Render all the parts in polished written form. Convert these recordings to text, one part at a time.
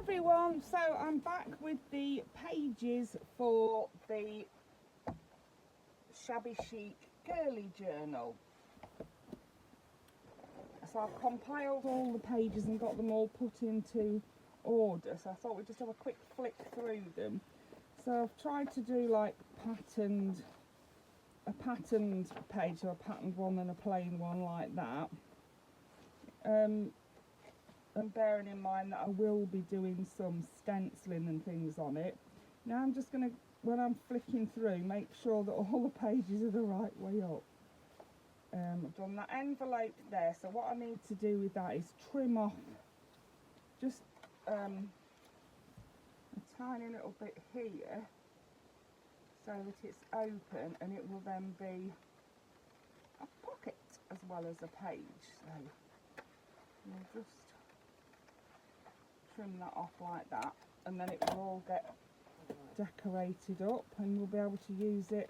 everyone, so I'm back with the pages for the Shabby Chic Girly Journal. So I've compiled all the pages and got them all put into order, so I thought we'd just have a quick flick through them. So I've tried to do like a patterned page, so a patterned one and a plain one like that. And bearing in mind that I will be doing some stenciling and things on it. Now I'm just going to, when I'm flicking through, make sure that all the pages are the right way up. I've done that envelope there, so what I need to do with that is trim off just a tiny little bit here so that it's open, and it will then be a pocket as well as a page. So we'll just trim that off like that, and then it will all get decorated up and we'll be able to use it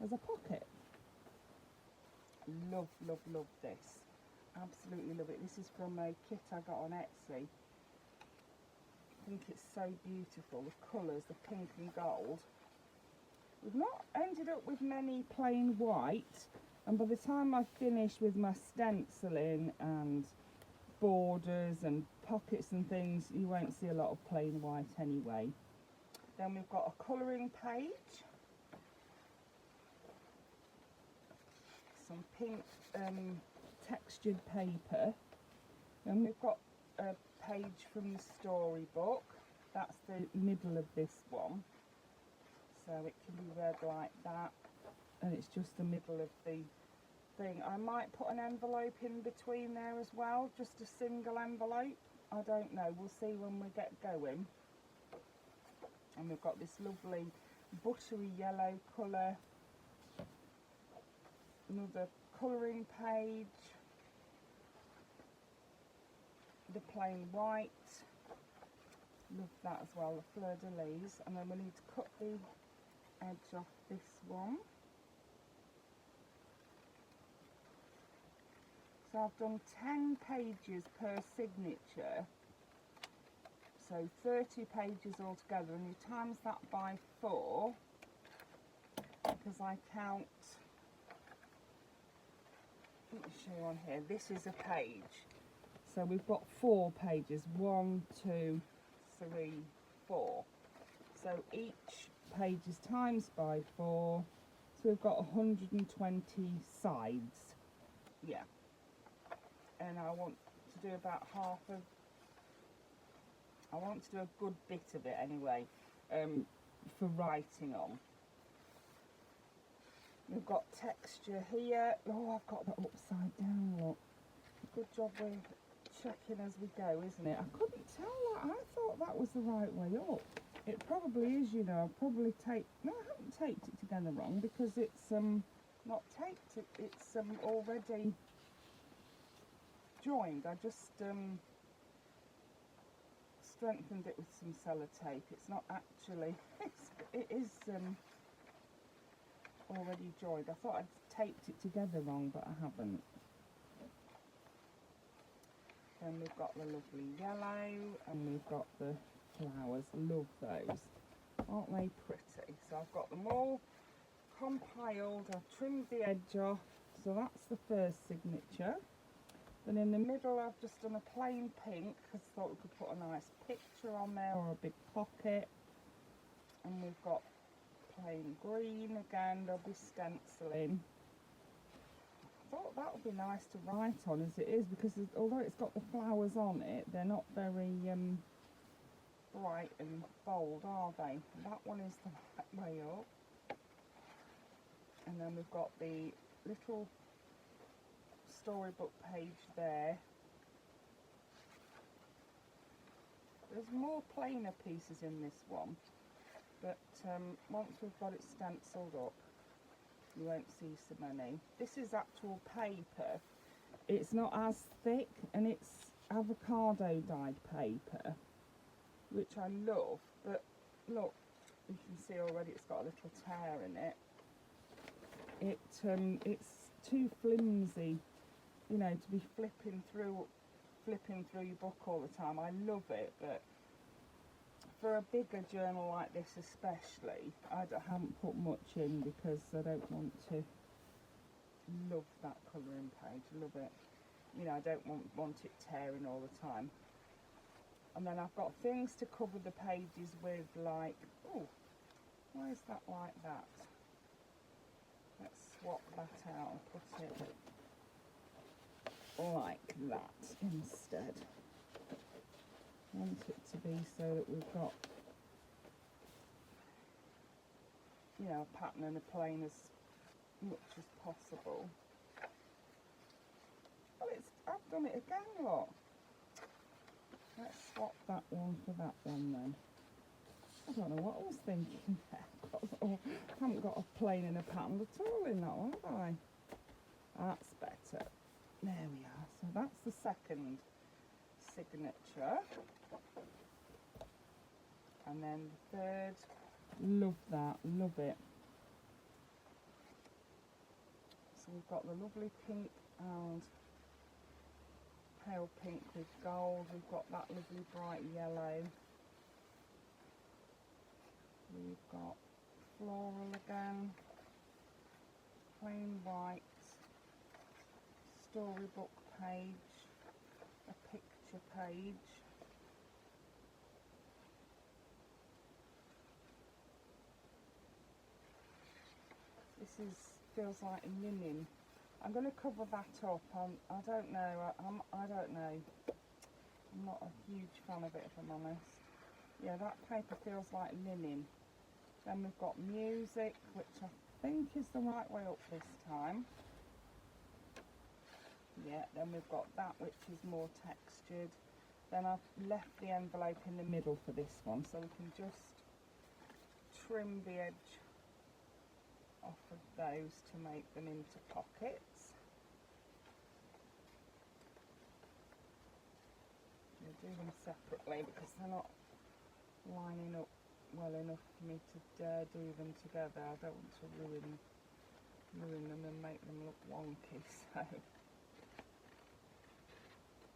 as a pocket. Love this, absolutely love it. This is from a kit I got on Etsy. I think it's so beautiful, the colours, the pink and gold. We've not ended up with many plain white, and by the time I finish with my stenciling and borders and pockets and things, you won't see a lot of plain white anyway. Then we've got a colouring page, some pink textured paper. Then we've got a page from the storybook. That's the middle of this one, so it can be read like that, and it's just the middle of the thing. I might put an envelope in between there as well, just a single envelope. I don't know, we'll see when we get going. And we've got this lovely buttery yellow colour, another colouring page, the plain white, love that as well, the fleur de lis. And then we need to cut the edge off this one. So I've done 10 pages per signature, so 30 pages altogether, and you times that by 4, because I count, let me show you on here, this is a page, so we've got 4 pages, 1, 2, 3, 4, so each page is times by 4, so we've got 120 sides, yeah. And I want to do about half of, I want to do a good bit of it anyway, for writing on. We've got texture here. Oh, I've got that upside down, look. Good job we're checking as we go, isn't it? I couldn't tell that. I thought that was the right way up. It probably is, you know. I've probably taped, no, I haven't taped it together wrong, because it's not taped, it's already joined. I just strengthened it with some sellotape. It's not actually, it is already joined. I thought I'd taped it together wrong, but I haven't. Then we've got the lovely yellow, and we've got the flowers. Love those, aren't they pretty? So I've got them all compiled. I've trimmed the edge off, so that's the first signature. Then in the middle I've just done a plain pink, because I thought we could put a nice picture on there or a big pocket. And we've got plain green again, there'll be stenciling. I thought that would be nice to write on as it is, because although it's got the flowers on it, they're not very bright and bold, are they? That one is the right way up. And then we've got the little storybook page there. There's more plainer pieces in this one, but once we've got it stenciled up, you won't see so many. This is actual paper. It's not as thick, and it's avocado dyed paper, which I love, but look, you can see already it's got a little tear in it. It's too flimsy, you know, to be flipping through your book all the time. I love it, but for a bigger journal like this especially, haven't put much in because I don't want to. Love that colouring page, love it. You know, I don't want it tearing all the time. And then I've got things to cover the pages with, like, oh, why is that like that? Let's swap that out and put it like that instead. I want it to be so that we've got, you know, a pattern and a plane as much as possible. Oh, I've done it again, look. Let's swap that one for that one then. I don't know what I was thinking there. I haven't got a plane and a pattern at all in that one, have I? That's better. There we are. So that's the second signature. And then the third. Love that, love it. So we've got the lovely pink and pale pink with gold. We've got that lovely bright yellow. We've got floral again, plain white, storybook page, a picture page. This feels like linen. I'm going to cover that up. I don't know. I don't know. I'm not a huge fan of it, if I'm honest. Yeah, that paper feels like linen. Then we've got music, which I think is the right way up this time. Yeah, then we've got that, which is more textured. Then I've left the envelope in the middle for this one, so we can just trim the edge off of those to make them into pockets. We'll do them separately because they're not lining up well enough for me to dare do them together. I don't want to ruin them and make them look wonky, so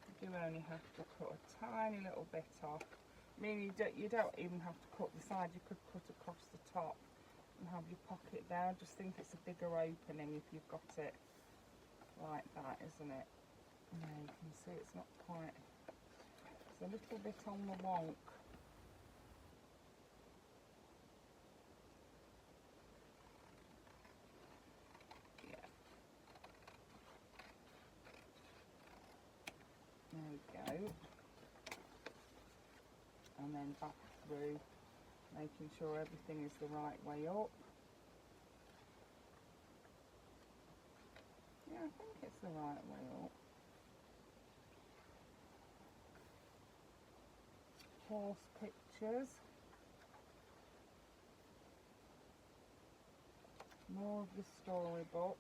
you do only have to cut a tiny little bit off. I mean, you don't even have to cut the side, you could cut across the top and have your pocket there. I just think it's a bigger opening if you've got it like that, isn't it? Now you can see it's not quite, it's a little bit on the wonk. There we go. And then back through, making sure everything is the right way up. Yeah, I think it's the right way up. Horse pictures. More of the storybook.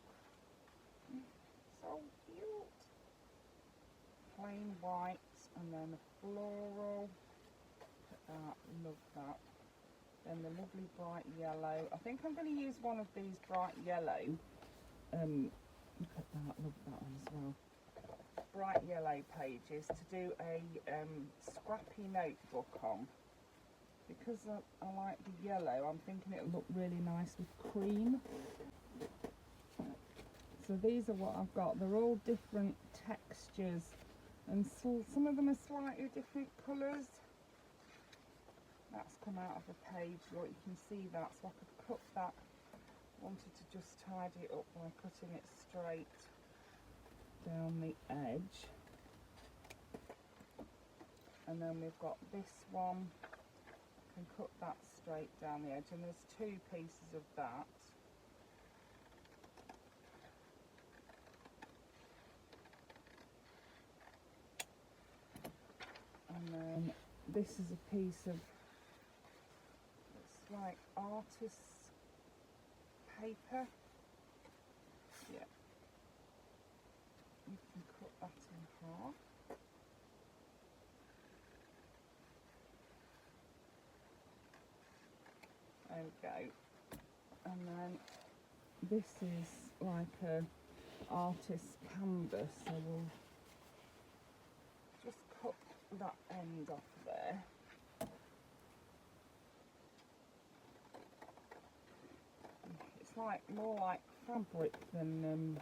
So cute. Plain white and then a floral. Look at that, love that. Then the lovely bright yellow. I think I'm going to use one of these bright yellow. Look at that, love that one as well. Bright yellow pages to do a scrappy notebook on. Because I like the yellow, I'm thinking it'll look really nice with cream. So these are what I've got. They're all different textures. And so some of them are slightly different colours. That's come out of a page, look, you can see that. So I could cut that. Wanted to just tidy it up by cutting it straight down the edge. And then we've got this one. I can cut that straight down the edge. And there's two pieces of that. And then this is a piece of, it's like artist's paper. Yeah. You can cut that in half. There we go. And then this is like a artist's canvas, so we'll just cut that end off there. quite more like fabric than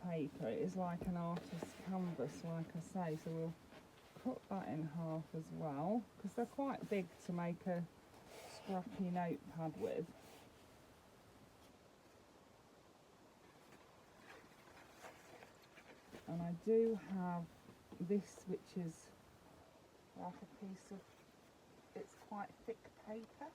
paper. It is like an artist's canvas, like I say, so we'll cut that in half as well, because they're quite big to make a scrappy notepad with. And I do have this, which is like a piece of, it's quite thick paper.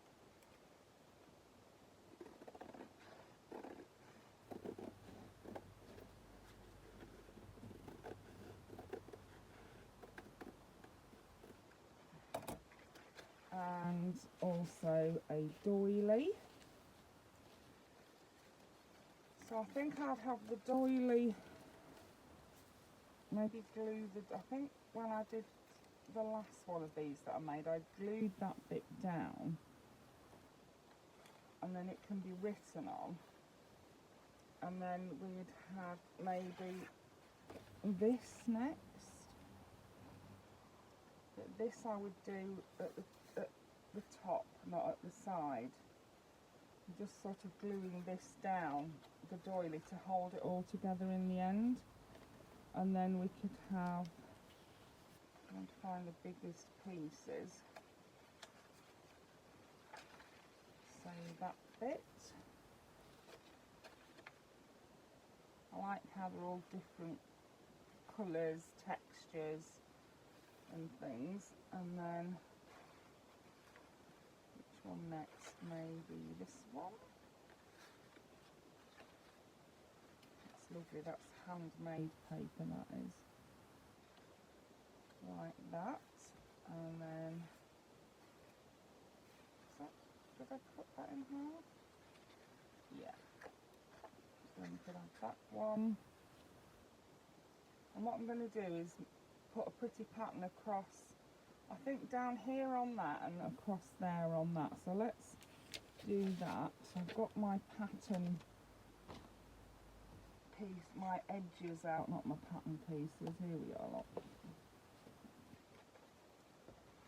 And also a doily. So I think I'd have the doily, maybe glue the, I think when I did the last one of these that I made, I glued that bit down, and then it can be written on, and then we'd have maybe this next. But this I would do at the top, not at the side. Just sort of gluing this down, the doily, to hold it all together in the end. And then we could have, I'm going to find the biggest pieces. So that bit. I like how they're all different colours, textures and things. And then, which one next? Maybe this one. That's lovely, that's handmade paper, that is. Like that. And then, did I cut that in half? Yeah. So then we could have that one. And what I'm going to do is put a pretty pattern across, I think down here on that and across there on that. So let's do that. So I've got my pattern piece, my edges out, not my pattern pieces. Here we are. Look.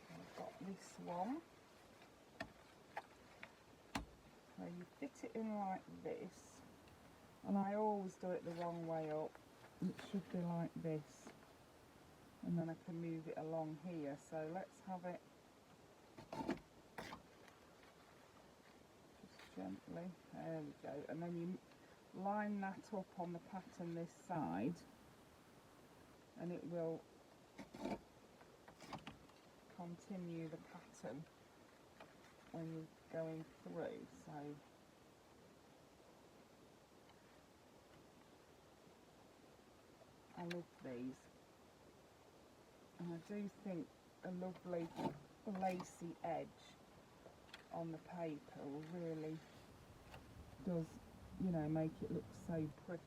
I've got this one. So you fit it in like this, and I always do it the wrong way up. It should be like this, and then I can move it along here. So let's have it just gently, there we go, and then you line that up on the pattern this side, and it will continue the pattern when you're going through. So I love these, and I do think a lovely lacy edge on the paper really does, you know, make it look so pretty.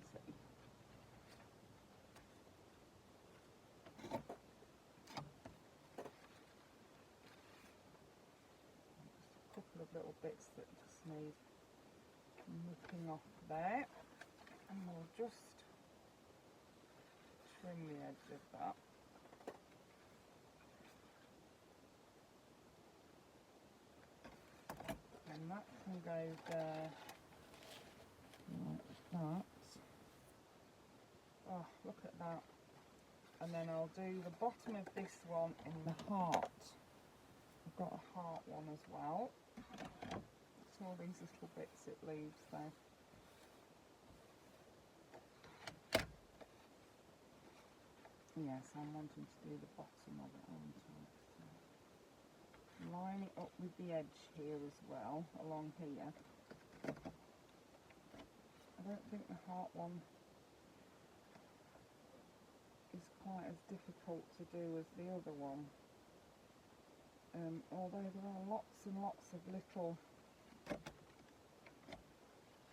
Just a couple of little bits that just need nipping off there, and we'll just trim the edge of that. And that can go there like that. Oh, look at that. And then I'll do the bottom of this one in the heart. I've got a heart one as well. It's all these little bits it leaves there. Yes, I'm wanting to do the bottom of it, aren't I? So line it up with the edge here as well, along here. I don't think the heart one is quite as difficult to do as the other one. Although there are lots and lots of little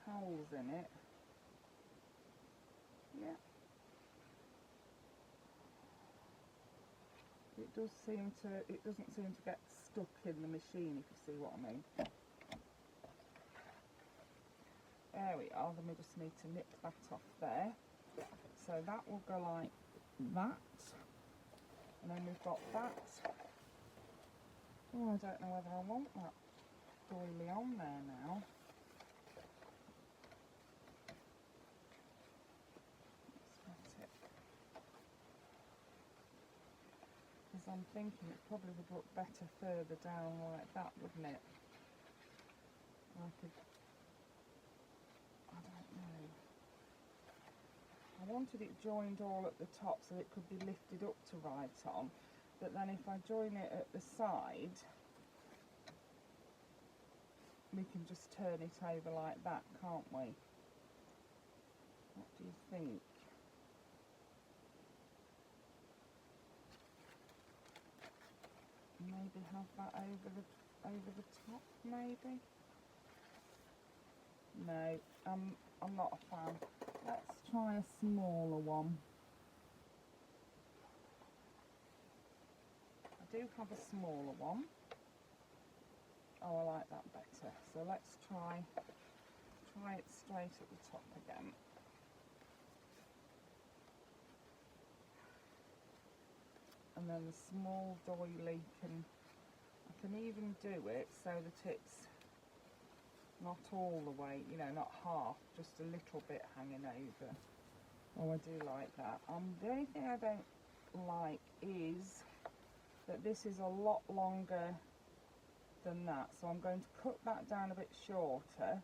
holes in it. Yeah. It doesn't seem to get stuck in the machine, if you see what I mean. There we are, then we just need to nip that off there. So that will go like that. And then we've got that. Oh, I don't know whether I want that doily on there now. I'm thinking it probably would look better further down like that, wouldn't it? I don't know. I wanted it joined all at the top so it could be lifted up to write on, but then if I join it at the side, we can just turn it over like that, can't we? What do you think? Maybe have that over the top, maybe? No, I'm not a fan. Let's try a smaller one. I do have a smaller one. Oh, I like that better. So let's try it straight at the top again. And then the small doily I can even do it so that it's not all the way, you know, not half, just a little bit hanging over. Oh, I do like that. The only thing I don't like is that this is a lot longer than that, so I'm going to cut that down a bit shorter,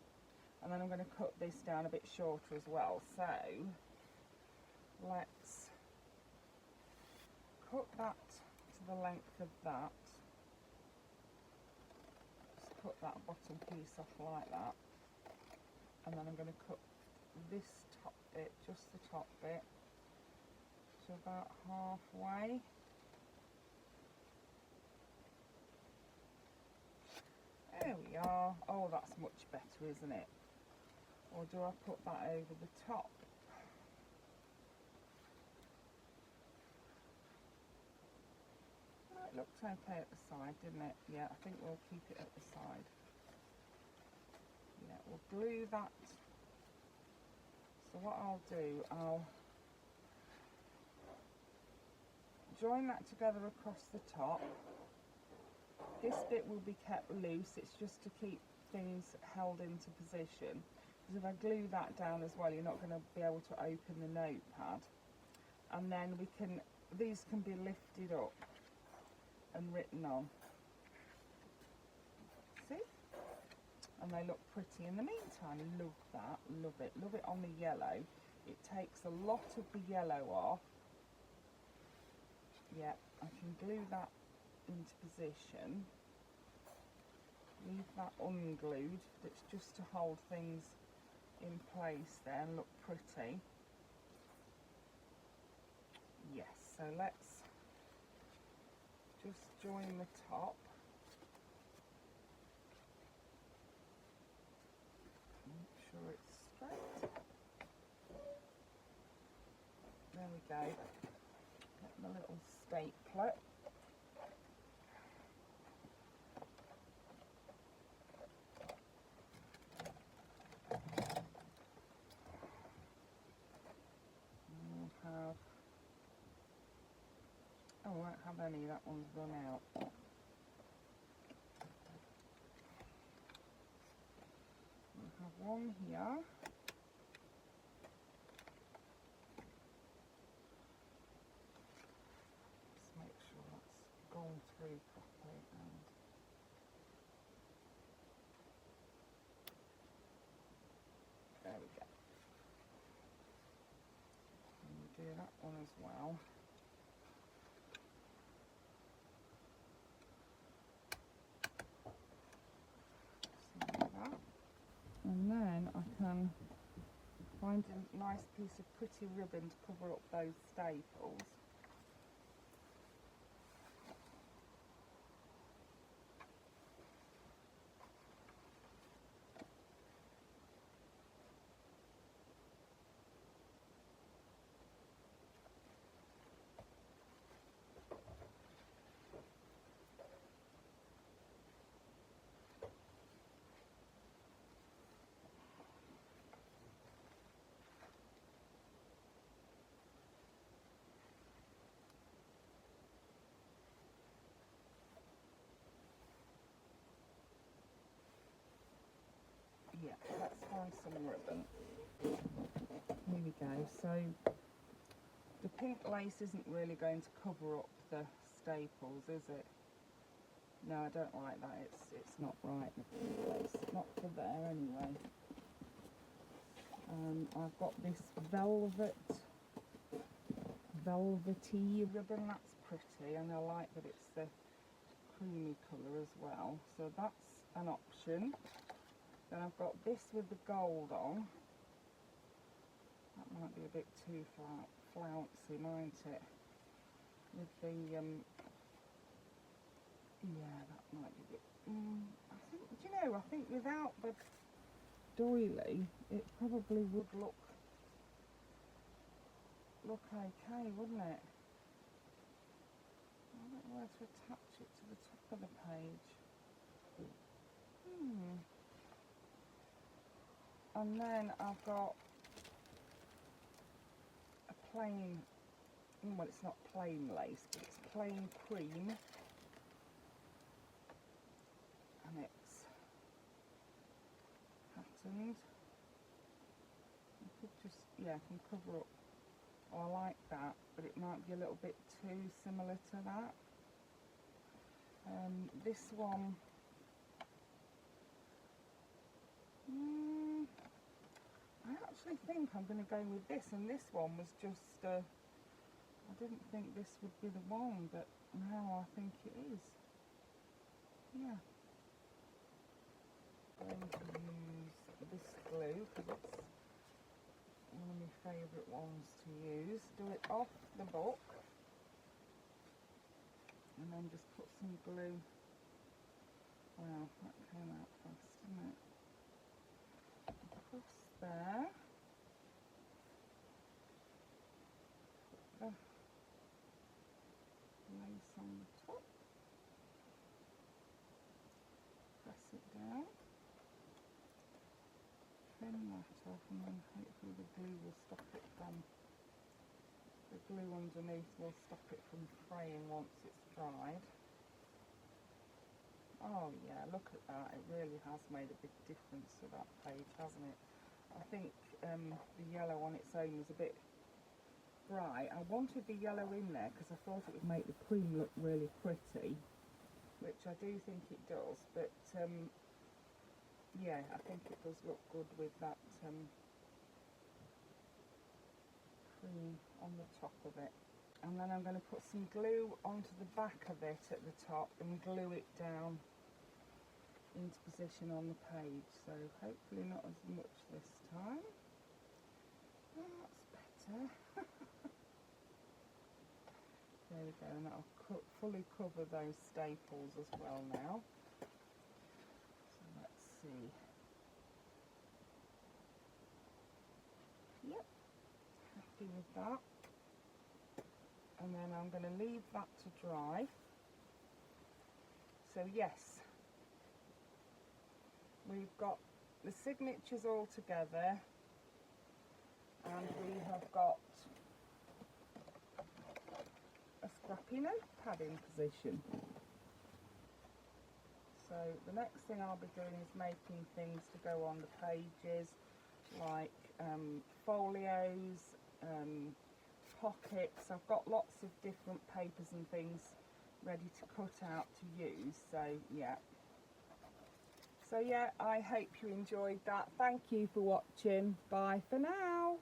and then I'm going to cut this down a bit shorter as well. So let's cut that to the length of that. Just cut that bottom piece off like that, and then I'm going to cut this top bit, just the top bit, to about halfway. There we are. Oh, that's much better, isn't it? Or do I put that over the top? Oh, it looked okay at the side, didn't it? Yeah, I think we'll keep it at the side. Yeah, we'll glue that. So what I'll do, I'll join that together across the top. This bit will be kept loose, it's just to keep things held into position. Because if I glue that down as well, you're not going to be able to open the notepad. And then these can be lifted up and written on. See? And they look pretty. In the meantime, love that, love it on the yellow. It takes a lot of the yellow off. Yeah, I can glue that into position. Leave that unglued, but it's just to hold things in place there and look pretty. Yes, so let's just join the top. Make sure it's straight. There we go. Get my little stapler. I won't have any, that one's run out. We'll have one here. Just make sure that's gone through properly. And there we go. And we'll do that one as well. And then I can find a nice piece of pretty ribbon to cover up those staples. Yeah, let's find some ribbon. Here we go. So the pink lace isn't really going to cover up the staples, is it? No, I don't like that. It's not right in place. Not for there anyway. I've got this velvety ribbon. That's pretty, and I like that it's the creamy colour as well. So that's an option. Then I've got this with the gold on. That might be a bit too flouncy, mightn't it? With the yeah, that might be a bit. I think, do you know? I think without the doily, it probably would look okay, wouldn't it? I don't know where to attach it to the top of the page. And then I've got a plain, well, it's not plain lace, but it's plain cream, and it's patterned. I could just, yeah, I can cover up. Oh, I like that, but it might be a little bit too similar to that. This one, I actually think I'm going to go with this, and this one was just, I didn't think this would be the one, but now I think it is. Yeah. I'm going to use this glue, because it's one of my favourite ones to use. Do it off the book, and then just put some glue. Wow, that came out fast, didn't it? Across there. Put the lace on the top. Press it down. Trim that off, and then hopefully the glue will stop it from, the glue underneath will stop it from fraying once it's dried. Oh yeah, look at that, it really has made a big difference to that page, hasn't it? I think the yellow on its own was a bit bright. I wanted the yellow in there because I thought it would make the cream look really pretty, which I do think it does, but yeah, I think it does look good with that cream on the top of it. And then I'm going to put some glue onto the back of it at the top and glue it down into position on the page. So hopefully not as much this time. Oh, that's better. There we go, and that'll fully cover those staples as well now. So let's see. Yep, happy with that. And then I'm going to leave that to dry. So yes, we've got the signatures all together, and we have got a scrappy notepad in position. So the next thing I'll be doing is making things to go on the pages, like folios, pockets. I've got lots of different papers and things ready to cut out to use. So yeah, I hope you enjoyed that. Thank you for watching. Bye for now.